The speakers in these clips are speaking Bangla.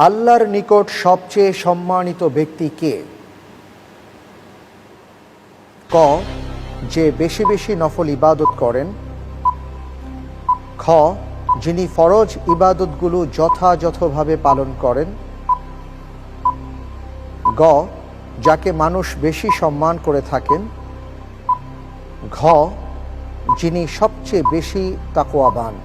আল্লাহর নিকট সবচেয়ে সম্মানিত ব্যক্তি কে? ক, যে বেশি বেশি নফল ইবাদত করেন। খ, যিনি ফরজ ইবাদতগুলো যথাযথভাবে পালন করেন। গ, যাকে মানুষ বেশি সম্মান করে থাকেন। ঘ, যিনি সবচেয়ে বেশি তাকওয়াবান।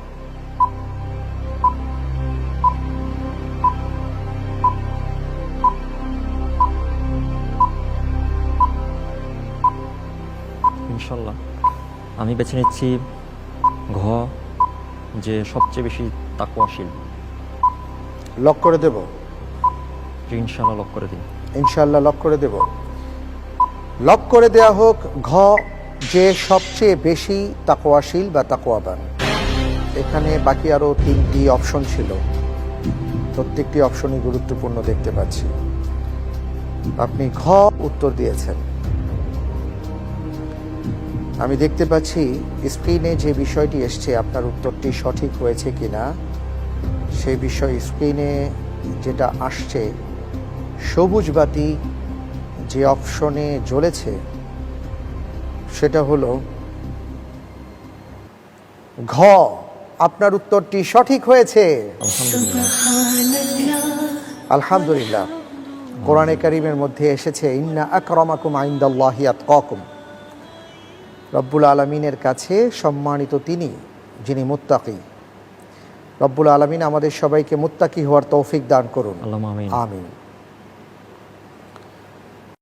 ইনশাল্লাহ আমি বেছে নিচ্ছি ঘ, যে সবচেয়ে বেশি তাকওয়াশীল। লক করে দেব? ইনশাল্লাহ লক করে দিন। ইনশাল্লাহ লক করে দেব। লক করে দেয়া হোক ঘ, যে সবচেয়ে বেশি তাকওয়াশীল বা তাকওয়াবান। এখানে বাকি আরও 3টি অপশন ছিল, প্রত্যেকটি অপশনই গুরুত্বপূর্ণ দেখতে পাচ্ছি। আপনি ঘ উত্তর দিয়েছেন। আমি দেখতে পাচ্ছি স্ক্রিনে যে বিষয়টি এসছে, আপনার উত্তরটি সঠিক হয়েছে কিনা সেই বিষয় স্ক্রিনে যেটা আসছে, সবুজ বাতি যে অপশনে জ্বলেছে সেটা হলো ঘ। আপনার উত্তরটি সঠিক হয়েছে। আলহামদুলিল্লাহ। কোরআনে কারীমের মধ্যে এসেছে ইন্না আকরামাকুম ইনদাল্লাহি আতকাকুম। রব্বুল আলামিনের কাছে সম্মানিত তিনি যিনি মুত্তাকি। রব্বুল আলামিন আমাদের সবাইকে মুত্তাকি হওয়ার তৌফিক দান করুন। আল্লাহুম্মা আমিন। আমিন।